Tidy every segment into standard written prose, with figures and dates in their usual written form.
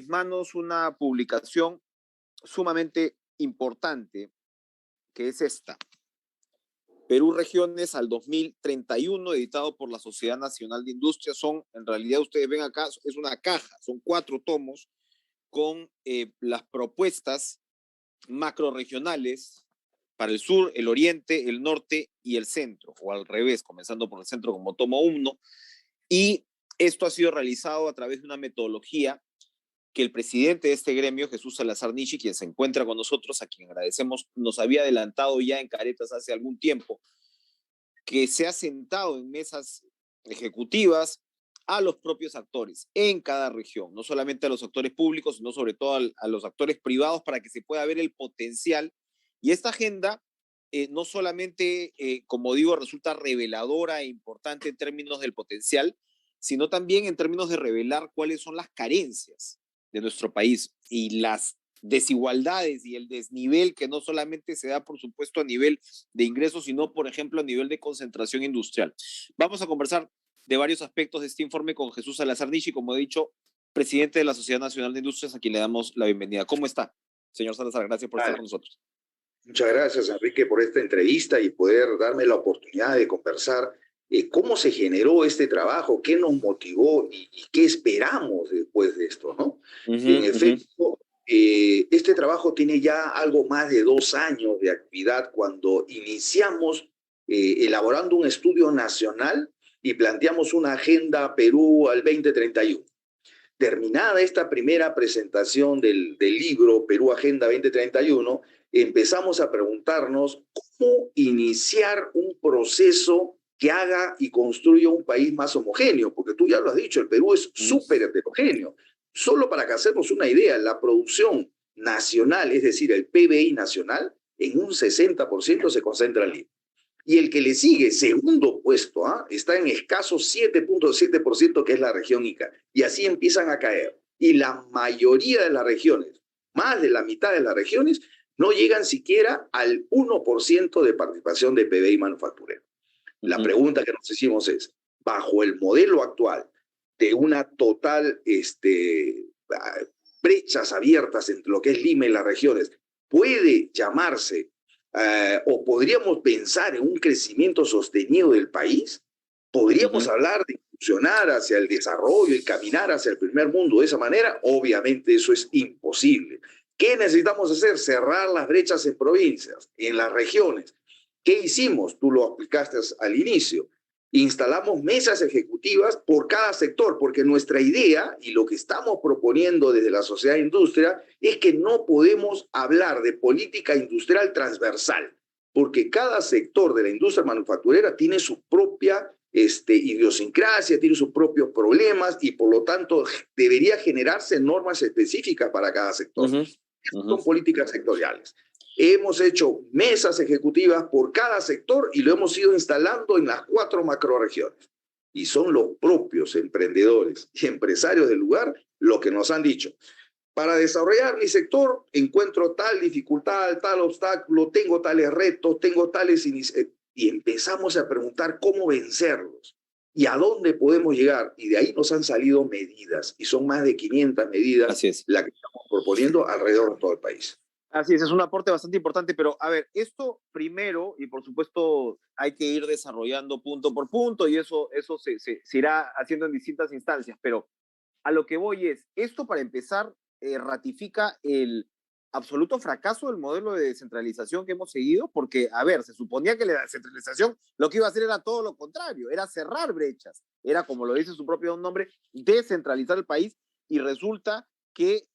mis manos una publicación sumamente importante, que es esta. Perú Regiones al 2031, editado por la Sociedad Nacional de Industria. En realidad, ustedes ven acá, es una caja, son 4 tomos con las propuestas macroregionales para el sur, el oriente, el norte y el centro, o al revés, comenzando por el centro como tomo 1. Y esto ha sido realizado a través de una metodología que el presidente de este gremio, Jesús Salazar Nishi, quien se encuentra con nosotros, a quien agradecemos, nos había adelantado ya en Caretas hace algún tiempo, que se ha sentado en mesas ejecutivas a los propios actores en cada región, no solamente a los actores públicos, sino sobre todo a los actores privados, para que se pueda ver el potencial. Y esta agenda no solamente, como digo, resulta reveladora e importante en términos del potencial, sino también en términos de revelar cuáles son las carencias de nuestro país y las desigualdades y el desnivel que no solamente se da, por supuesto, a nivel de ingresos, sino, por ejemplo, a nivel de concentración industrial. Vamos a conversar de varios aspectos de este informe con Jesús Salazar Nishi, como he dicho, presidente de la Sociedad Nacional de Industrias, a quien le damos la bienvenida. ¿Cómo está, señor Salazar? Gracias por estar con nosotros. Muchas gracias, Enrique, por esta entrevista y poder darme la oportunidad de conversar cómo se generó este trabajo, qué nos motivó y qué esperamos después de esto, ¿no? En efecto, este trabajo tiene ya algo más de 2 años de actividad cuando iniciamos elaborando un estudio nacional y planteamos una agenda Perú al 2031. Terminada esta primera presentación del libro Perú Agenda 2031, empezamos a preguntarnos cómo iniciar un proceso que haga y construya un país más homogéneo, porque tú ya lo has dicho, el Perú es súper heterogéneo. Solo para que hacemos una idea, la producción nacional, es decir, el PBI nacional, en un 60% se concentra en Lima. Y el que le sigue, segundo puesto, está en escaso 7.7%, que es la región Ica. Y así empiezan a caer. Y la mayoría de las regiones, más de la mitad de las regiones, no llegan siquiera al 1% de participación de PBI manufacturero. La pregunta que nos hicimos es, bajo el modelo actual de una total brechas abiertas entre lo que es Lima y las regiones, ¿puede llamarse o podríamos pensar en un crecimiento sostenido del país? ¿Podríamos hablar de incursionar hacia el desarrollo y caminar hacia el primer mundo de esa manera? Obviamente eso es imposible. ¿Qué necesitamos hacer? Cerrar las brechas en provincias, en las regiones. ¿Qué hicimos? Tú lo explicaste al inicio. Instalamos mesas ejecutivas por cada sector, porque nuestra idea y lo que estamos proponiendo desde la sociedad de industria es que no podemos hablar de política industrial transversal, porque cada sector de la industria manufacturera tiene su propia idiosincrasia, tiene sus propios problemas y por lo tanto debería generarse normas específicas para cada sector. Son políticas sectoriales. Hemos hecho mesas ejecutivas por cada sector y lo hemos ido instalando en las 4 macroregiones. Y son los propios emprendedores y empresarios del lugar lo que nos han dicho. Para desarrollar mi sector encuentro tal dificultad, tal obstáculo, tengo tales retos, tengo tales iniciativas. Y empezamos a preguntar cómo vencerlos y a dónde podemos llegar. Y de ahí nos han salido medidas, y son más de 500 medidas las que estamos proponiendo alrededor de todo el país. Así es un aporte bastante importante, pero a ver, esto primero, y por supuesto hay que ir desarrollando punto por punto, y eso se irá haciendo en distintas instancias, pero a lo que voy es, esto para empezar ratifica el absoluto fracaso del modelo de descentralización que hemos seguido, porque, a ver, se suponía que la descentralización lo que iba a hacer era todo lo contrario, era cerrar brechas, era, como lo dice su propio nombre, descentralizar el país, y resulta que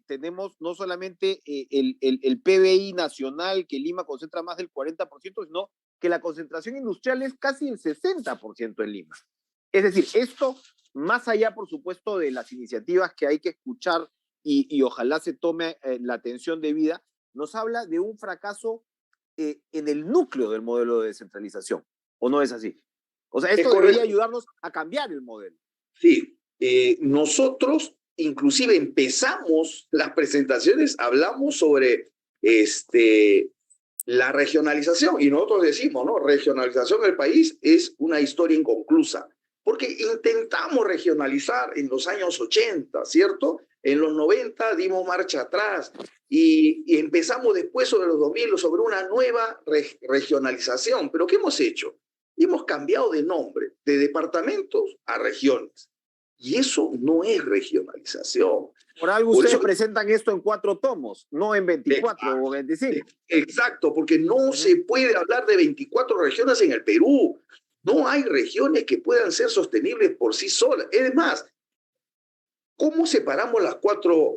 tenemos no solamente el PBI nacional, que Lima concentra más del 40%, sino que la concentración industrial es casi el 60% en Lima. Es decir, esto, más allá, por supuesto, de las iniciativas que hay que escuchar y ojalá se tome la atención debida, nos habla de un fracaso en el núcleo del modelo de descentralización, ¿o no es así? O sea, esto debería ayudarnos a cambiar el modelo. Sí, nosotros inclusive empezamos las presentaciones, hablamos sobre la regionalización, y nosotros decimos, ¿no? Regionalización del país es una historia inconclusa, porque intentamos regionalizar en los años 80, ¿cierto? En los 90 dimos marcha atrás y empezamos después sobre los 2000 sobre una nueva regionalización. ¿Pero qué hemos hecho? Hemos cambiado de nombre, de departamentos a regiones. Y eso no es regionalización. Por algo Por ustedes eso, presentan esto en 4 tomos, no en 24 o 25. Exacto, porque no se puede hablar de 24 regiones en el Perú. No hay regiones que puedan ser sostenibles por sí solas. Es más, ¿cómo separamos las 4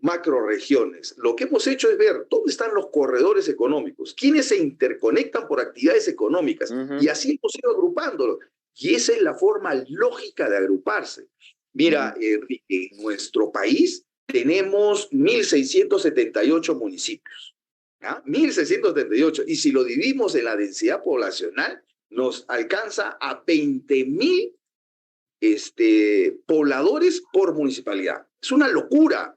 macroregiones? Lo que hemos hecho es ver dónde están los corredores económicos, quiénes se interconectan por actividades económicas, y así hemos ido agrupándolos. Y esa es la forma lógica de agruparse. Mira, en nuestro país tenemos 1.678 municipios, ¿ah? 1.678. Y si lo dividimos en la densidad poblacional, nos alcanza a 20.000 pobladores por municipalidad. Es una locura.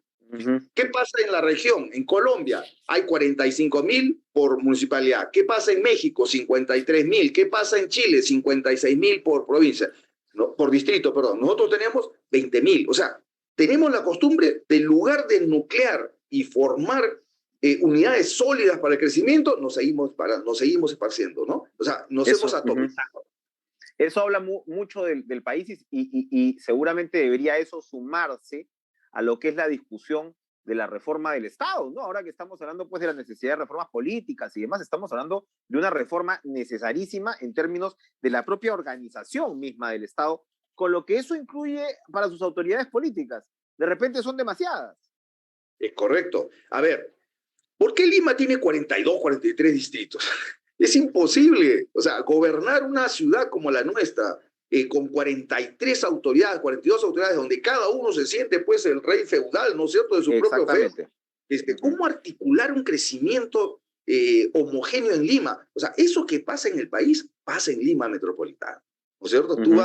¿Qué pasa en la región? En Colombia hay 45.000 por municipalidad. ¿Qué pasa en México? 53.000. ¿Qué pasa en Chile? 56.000 por provincia. No, por distrito, perdón. Nosotros tenemos 20.000. O sea, tenemos la costumbre del lugar de nuclear y formar unidades sólidas para el crecimiento, nos seguimos esparciendo, ¿no? O sea, nos hemos atomizado. Eso habla mucho del país y seguramente debería eso sumarse a lo que es la discusión de la reforma del Estado, ¿no? Ahora que estamos hablando pues de la necesidad de reformas políticas y demás, estamos hablando de una reforma necesarísima en términos de la propia organización misma del Estado, con lo que eso incluye para sus autoridades políticas. De repente son demasiadas. Es correcto. A ver, ¿por qué Lima tiene 42, 43 distritos? Es imposible. O sea, gobernar una ciudad como la nuestra, con 43 autoridades, 42 autoridades, donde cada uno se siente pues el rey feudal, ¿no es cierto?, de su propio fe. ¿Cómo articular un crecimiento homogéneo en Lima? O sea, eso que pasa en el país, pasa en Lima metropolitana, ¿no es cierto? Tú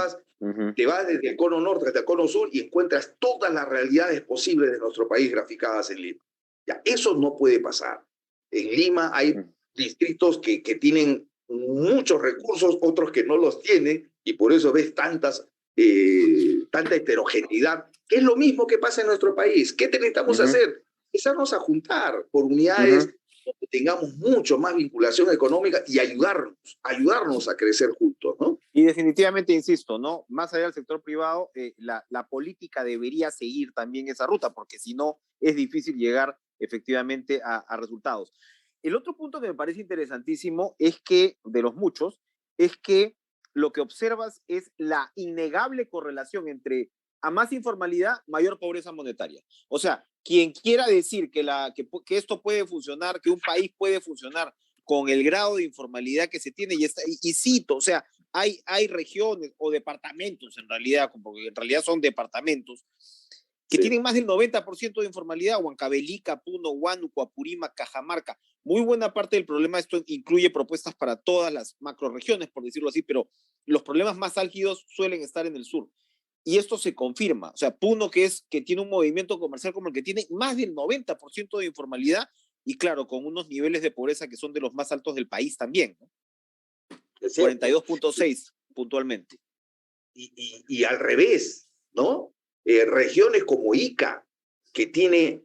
te vas desde el cono norte hasta el cono sur y encuentras todas las realidades posibles de nuestro país graficadas en Lima. Ya, eso no puede pasar. En Lima hay distritos que tienen muchos recursos, otros que no los tienen, y por eso ves tanta heterogeneidad, que es lo mismo que pasa en nuestro país. ¿Qué necesitamos hacer? Empezarnos a juntar por unidades donde tengamos mucho más vinculación económica y ayudarnos a crecer juntos, ¿no? Y definitivamente, insisto, ¿no? Más allá del sector privado, la política debería seguir también esa ruta, porque si no, es difícil llegar efectivamente a resultados. El otro punto que me parece interesantísimo es que, de los muchos, es que lo que observas es la innegable correlación a más informalidad, mayor pobreza monetaria. O sea, quien quiera decir que esto puede funcionar, que un país puede funcionar con el grado de informalidad que se tiene, y cito, o sea, hay regiones o departamentos en realidad, porque en realidad son departamentos, que tienen más del 90% de informalidad: Huancavelica, Puno, Huánuco, Apurímac, Cajamarca. Muy buena parte del problema, esto incluye propuestas para todas las macroregiones, por decirlo así, pero los problemas más álgidos suelen estar en el sur. Y esto se confirma. O sea, Puno, que tiene un movimiento comercial como el que tiene, más del 90% de informalidad, y claro, con unos niveles de pobreza que son de los más altos del país también, ¿no? 42.6 puntualmente. Y al revés, ¿no? Regiones como Ica, que tiene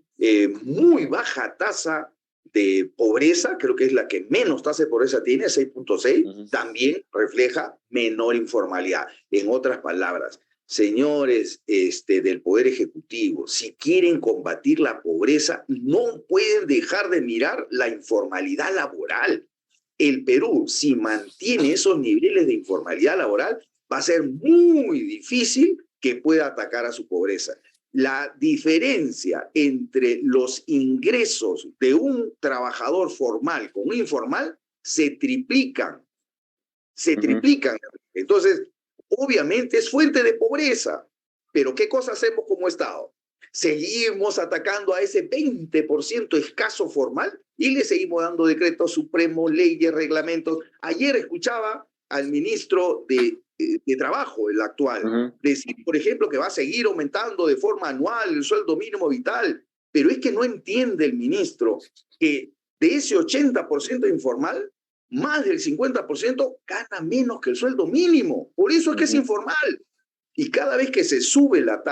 muy baja tasa de pobreza, creo que es la que menos tasa de pobreza tiene, 6.6, también refleja menor informalidad. En otras palabras, señores del Poder Ejecutivo, si quieren combatir la pobreza, no pueden dejar de mirar la informalidad laboral. El Perú, si mantiene esos niveles de informalidad laboral, va a ser muy difícil que pueda atacar a su pobreza. La diferencia entre los ingresos de un trabajador formal con un informal se triplican. Entonces, obviamente es fuente de pobreza. Pero ¿qué cosa hacemos como Estado? Seguimos atacando a ese 20% escaso formal y le seguimos dando decretos supremos, leyes, reglamentos. Ayer escuchaba al ministro de Trabajo, el actual, decir, por ejemplo, que va a seguir aumentando de forma anual el sueldo mínimo vital, pero es que no entiende el ministro que de ese 80% informal, más del 50% gana menos que el sueldo mínimo. Por eso es que es informal. Y cada vez que se sube la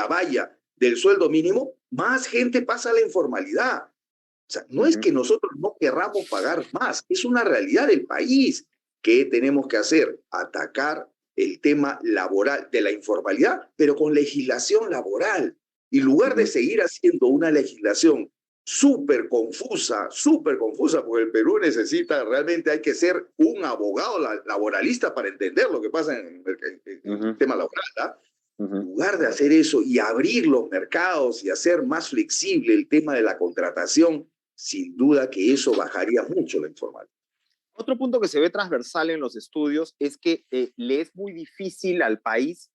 valla del sueldo mínimo, más gente pasa a la informalidad. O sea, no es que nosotros no querramos pagar más, es una realidad del país. ¿Qué tenemos que hacer? Atacar el tema laboral de la informalidad, pero con legislación laboral. En lugar de seguir haciendo una legislación súper confusa, porque el Perú necesita, realmente hay que ser un abogado laboralista para entender lo que pasa en el tema laboral, ¿ah? En lugar de hacer eso y abrir los mercados y hacer más flexible el tema de la contratación, sin duda que eso bajaría mucho la informalidad. Otro punto que se ve transversal en los estudios es que le es muy difícil al país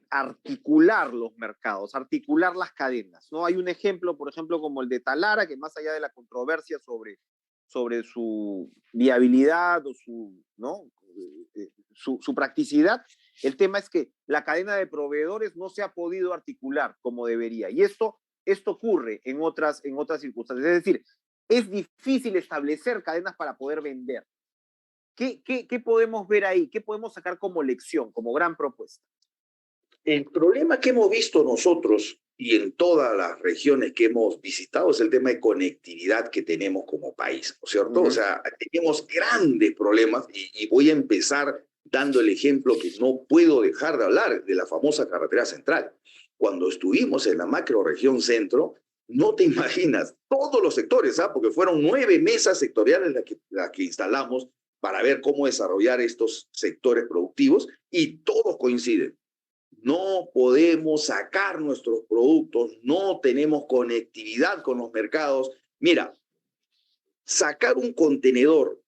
articular los mercados, articular las cadenas, ¿no? Hay un ejemplo, por ejemplo, como el de Talara, que más allá de la controversia sobre su viabilidad o ¿no? su practicidad, el tema es que la cadena de proveedores no se ha podido articular como debería. Y esto ocurre en otras circunstancias. Es decir, es difícil establecer cadenas para poder vender. ¿Qué podemos ver ahí? ¿Qué podemos sacar como lección, como gran propuesta? El problema que hemos visto nosotros y en todas las regiones que hemos visitado es el tema de conectividad que tenemos como país, ¿no es cierto? O sea, tenemos grandes problemas y voy a empezar dando el ejemplo que no puedo dejar de hablar de la famosa carretera central. Cuando estuvimos en la macroregión centro, no te imaginas todos los sectores, ¿ah? Porque fueron 9 mesas sectoriales las que instalamos para ver cómo desarrollar estos sectores productivos y todos coinciden. No podemos sacar nuestros productos, no tenemos conectividad con los mercados. Mira, sacar un contenedor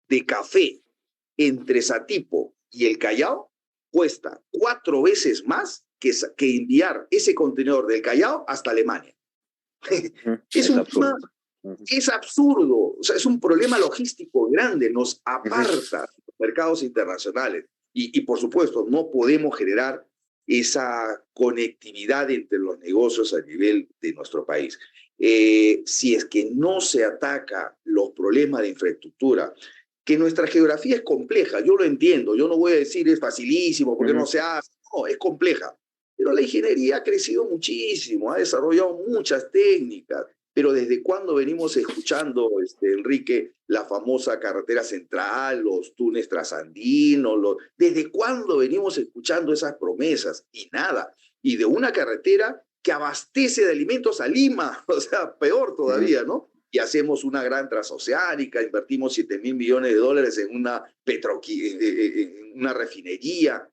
de café entre Satipo y el Callao cuesta 4 veces más que enviar ese contenedor del Callao hasta Alemania. Es absurdo. Es absurdo, o sea, es un problema logístico grande, nos aparta de los mercados internacionales y por supuesto no podemos generar esa conectividad entre los negocios a nivel de nuestro país. Si es que no se ataca los problemas de infraestructura, que nuestra geografía es compleja, yo lo entiendo, yo no voy a decir es facilísimo porque no se hace, no, es compleja, pero la ingeniería ha crecido muchísimo, ha desarrollado muchas técnicas. Pero ¿desde cuándo venimos escuchando, Enrique, la famosa carretera central, los túneles trasandinos? ¿Desde cuándo venimos escuchando esas promesas? Y nada. Y de una carretera que abastece de alimentos a Lima, o sea, peor todavía, ¿no? Y hacemos una gran transoceánica, invertimos $7,000 millones en una refinería.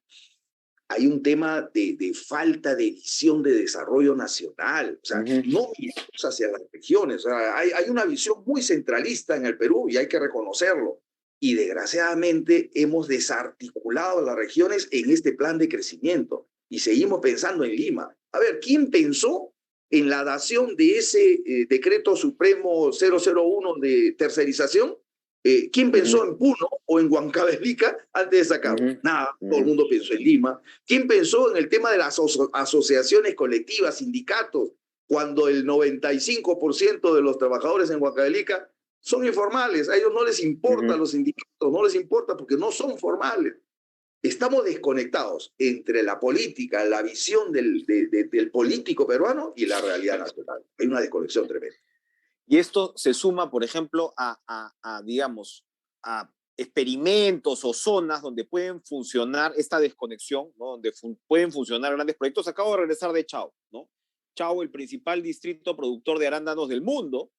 Hay un tema de falta de visión de desarrollo nacional. O sea, no miramos hacia las regiones. O sea, hay una visión muy centralista en el Perú y hay que reconocerlo. Y desgraciadamente hemos desarticulado las regiones en este plan de crecimiento y seguimos pensando en Lima. A ver, ¿quién pensó en la dación de ese decreto supremo 001 de tercerización? ¿Quién pensó en Puno o en Huancavelica antes de sacarlo? Nada, todo el mundo pensó en Lima. ¿Quién pensó en el tema de las asociaciones colectivas, sindicatos, cuando el 95% de los trabajadores en Huancavelica son informales? A ellos no les importan los sindicatos, no les importa porque no son formales. Estamos desconectados entre la política, la visión del político peruano y la realidad nacional. Hay una desconexión tremenda. Y esto se suma, por ejemplo, digamos, a experimentos o zonas donde pueden funcionar esta desconexión, ¿no? Donde pueden funcionar grandes proyectos. Acabo de regresar de Chao, ¿no? Chao, el principal distrito productor de arándanos del mundo,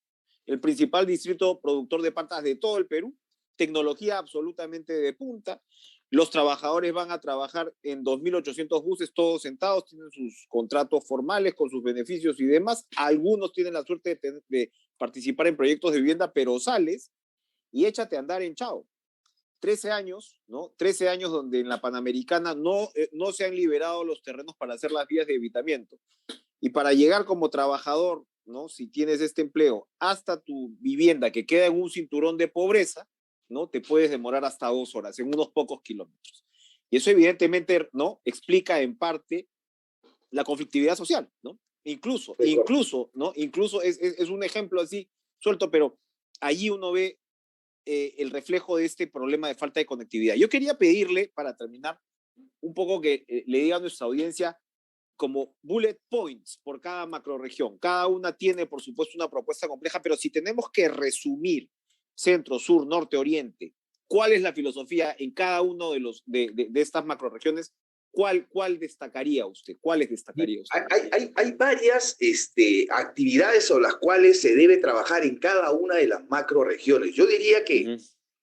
el principal distrito productor de patas de todo el Perú, tecnología absolutamente de punta. Los trabajadores van a trabajar en 2.800 buses, todos sentados, tienen sus contratos formales con sus beneficios y demás. Algunos tienen la suerte de participar en proyectos de vivienda, pero sales y échate a andar en Chao. 13 años, ¿no? 13 años donde en la Panamericana no se han liberado los terrenos para hacer las vías de evitamiento. Y para llegar como trabajador, ¿no? Si tienes este empleo, hasta tu vivienda que queda en un cinturón de pobreza, ¿no? Te puedes demorar hasta 2 horas, en unos pocos kilómetros. Y eso evidentemente, ¿no? Explica en parte la conflictividad social, ¿no? Incluso, ¿no? Incluso es un ejemplo así suelto, pero allí uno ve el reflejo de este problema de falta de conectividad. Yo quería pedirle, para terminar, un poco que le diga a nuestra audiencia como bullet points por cada macroregión. Cada una tiene, por supuesto, una propuesta compleja, pero si tenemos que resumir centro, sur, norte, oriente, ¿cuál es la filosofía en cada uno de estas macroregiones? ¿Cuál destacaría usted? ¿Cuáles destacaría usted? Hay varias actividades sobre las cuales se debe trabajar en cada una de las macroregiones. Yo diría que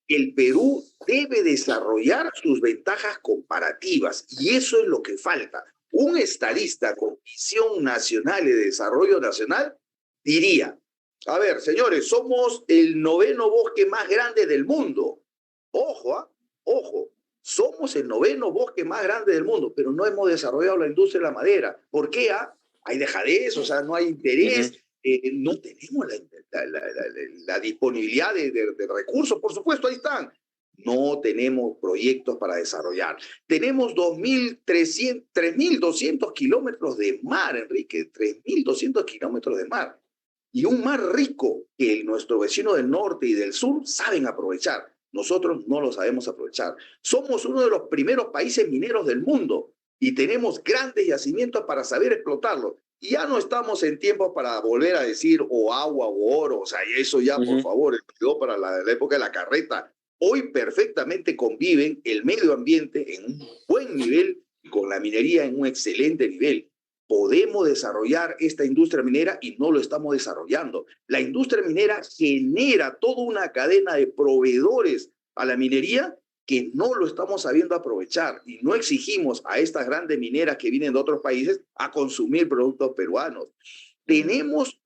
el Perú debe desarrollar sus ventajas comparativas y eso es lo que falta. Un estadista con visión nacional y de desarrollo nacional diría, a ver, señores, somos el 9º bosque más grande del mundo. Ojo, ojo, somos el 9º bosque más grande del mundo, pero no hemos desarrollado la industria de la madera. ¿Por qué? Hay dejadez, o sea, no hay interés, no tenemos la disponibilidad de recursos, por supuesto, ahí están. No tenemos proyectos para desarrollar. Tenemos 3.200 kilómetros de mar, Enrique, 3.200 kilómetros de mar. Y un mar rico que nuestro vecino del norte y del sur saben aprovechar. Nosotros no lo sabemos aprovechar. Somos uno de los primeros países mineros del mundo y tenemos grandes yacimientos para saber explotarlos. Y ya no estamos en tiempos para volver a decir o agua o oro, o sea, eso ya, por favor, quedó para la época de la carreta. Hoy perfectamente conviven el medio ambiente en un buen nivel y con la minería en un excelente nivel. Podemos desarrollar esta industria minera y no lo estamos desarrollando. La industria minera genera toda una cadena de proveedores a la minería que no lo estamos sabiendo aprovechar y no exigimos a estas grandes mineras que vienen de otros países a consumir productos peruanos. Tenemos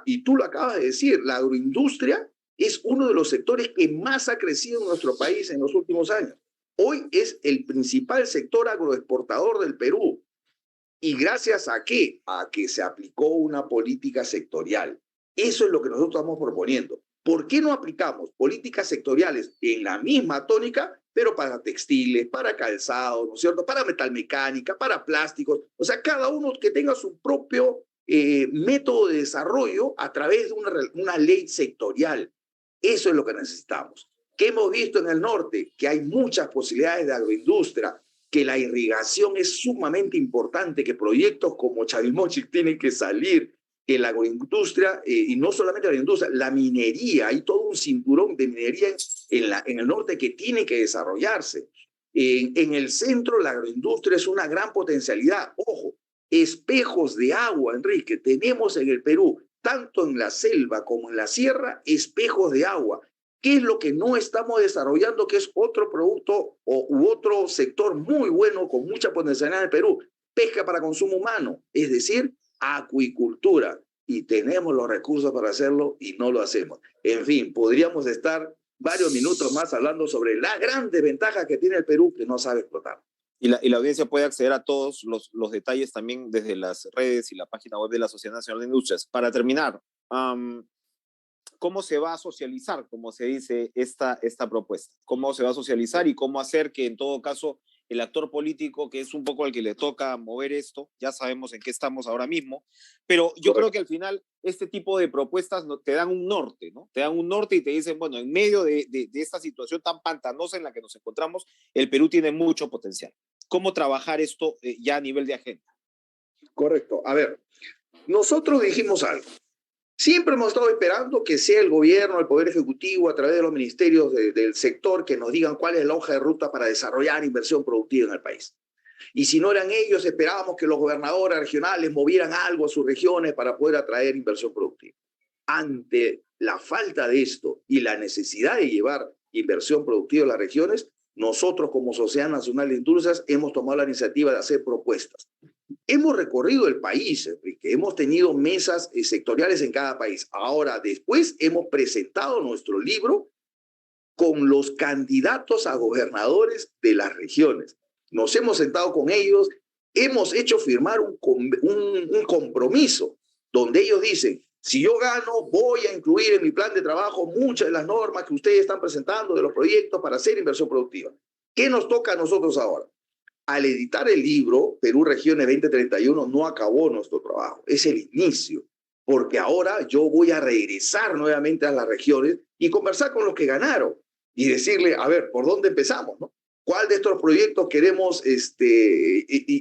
y tú lo acabas de decir, la agroindustria es uno de los sectores que más ha crecido en nuestro país en los últimos años. Hoy es el principal sector agroexportador del Perú. ¿Y gracias a qué? A que se aplicó una política sectorial. Eso es lo que nosotros estamos proponiendo. ¿Por qué no aplicamos políticas sectoriales en la misma tónica, pero para textiles, para calzados, ¿no es cierto? Para metalmecánica, para plásticos. O sea, cada uno que tenga su propio método de desarrollo a través de una ley sectorial. Eso es lo que necesitamos. ¿Qué hemos visto en el norte? Que hay muchas posibilidades de agroindustria, que la irrigación es sumamente importante, que proyectos como Chavimochic tienen que salir, que la agroindustria, y no solamente la industria, la minería, hay todo un cinturón de minería en el norte que tiene que desarrollarse. En el centro, la agroindustria es una gran potencialidad. Ojo, espejos de agua, Enrique, tenemos en el Perú, tanto en la selva como en la sierra, espejos de agua. ¿Qué es lo que no estamos desarrollando, que es otro producto u otro sector muy bueno, con mucha potencialidad en el Perú? Pesca para consumo humano, es decir, acuicultura. Y tenemos los recursos para hacerlo y no lo hacemos. En fin, podríamos estar varios minutos más hablando sobre la gran desventaja que tiene el Perú que no sabe explotar. Y la audiencia puede acceder a todos los detalles también desde las redes y la página web de la Sociedad Nacional de Industrias. Para terminar, ¿cómo se va a socializar, como se dice, esta propuesta? ¿Cómo se va a socializar y cómo hacer que, en todo caso, el actor político, que es un poco al que le toca mover esto, ya sabemos en qué estamos ahora mismo, pero yo creo que al final este tipo de propuestas te dan un norte, ¿no? Te dan un norte y te dicen, bueno, en medio de esta situación tan pantanosa en la que nos encontramos, el Perú tiene mucho potencial. ¿Cómo trabajar esto ya a nivel de agenda? Correcto. A ver, nosotros dijimos algo. Siempre hemos estado esperando que sea el gobierno, el Poder Ejecutivo, a través de los ministerios del sector, que nos digan cuál es la hoja de ruta para desarrollar inversión productiva en el país. Y si no eran ellos, esperábamos que los gobernadores regionales movieran algo a sus regiones para poder atraer inversión productiva. Ante la falta de esto y la necesidad de llevar inversión productiva a las regiones, nosotros como Sociedad Nacional de Industrias hemos tomado la iniciativa de hacer propuestas. Hemos recorrido el país, Enrique, hemos tenido mesas sectoriales en cada país. Ahora, después hemos presentado nuestro libro con los candidatos a gobernadores de las regiones. Nos hemos sentado con ellos, hemos hecho firmar un compromiso donde ellos dicen, si yo gano, voy a incluir en mi plan de trabajo muchas de las normas que ustedes están presentando de los proyectos para hacer inversión productiva. ¿Qué nos toca a nosotros ahora? Al editar el libro, Perú Regiones 2031, no acabó nuestro trabajo, es el inicio, porque ahora yo voy a regresar nuevamente a las regiones y conversar con los que ganaron y decirle, a ver, ¿por dónde empezamos, no? ¿Cuál de estos proyectos queremos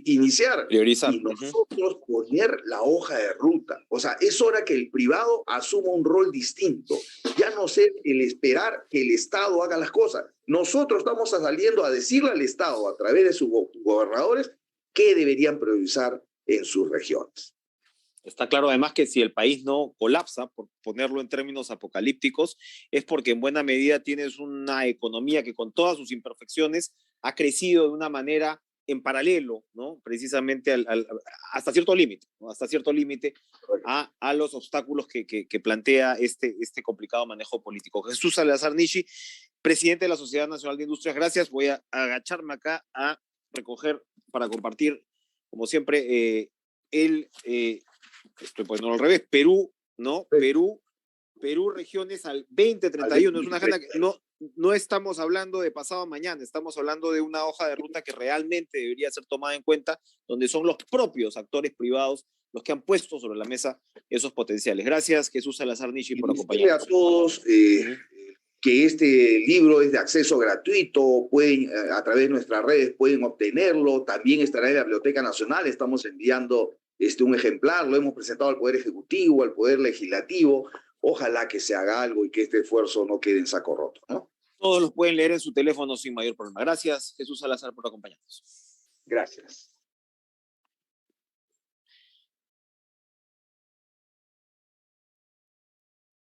iniciar? Priorizar. Y nosotros poner la hoja de ruta. O sea, es hora que el privado asuma un rol distinto. Ya no ser el esperar que el Estado haga las cosas. Nosotros estamos saliendo a decirle al Estado, a través de sus gobernadores, qué deberían priorizar en sus regiones. Está claro además que si el país no colapsa, por ponerlo en términos apocalípticos, es porque en buena medida tienes una economía que con todas sus imperfecciones ha crecido de una manera en paralelo, ¿no? Precisamente hasta cierto límite, ¿no? Hasta cierto límite a los obstáculos que plantea este complicado manejo político. Jesús Salazar Nishi, presidente de la Sociedad Nacional de Industrias, gracias. Voy a agacharme acá a recoger para compartir, como siempre, estoy poniendo al revés, Perú, ¿no? Sí. Perú regiones al 2031. Es una agenda que no estamos hablando de pasado mañana, estamos hablando de una hoja de ruta que realmente debería ser tomada en cuenta, donde son los propios actores privados los que han puesto sobre la mesa esos potenciales. Gracias, Jesús Salazar Nishi, por acompañarnos. A todos que este libro es de acceso gratuito, pueden, a través de nuestras redes pueden obtenerlo, también estará en la Biblioteca Nacional, estamos enviando un ejemplar, lo hemos presentado al Poder Ejecutivo, al Poder Legislativo, ojalá que se haga algo y que este esfuerzo no quede en saco roto, ¿no? Todos los pueden leer en su teléfono sin mayor problema. Gracias, Jesús Salazar, por acompañarnos. Gracias.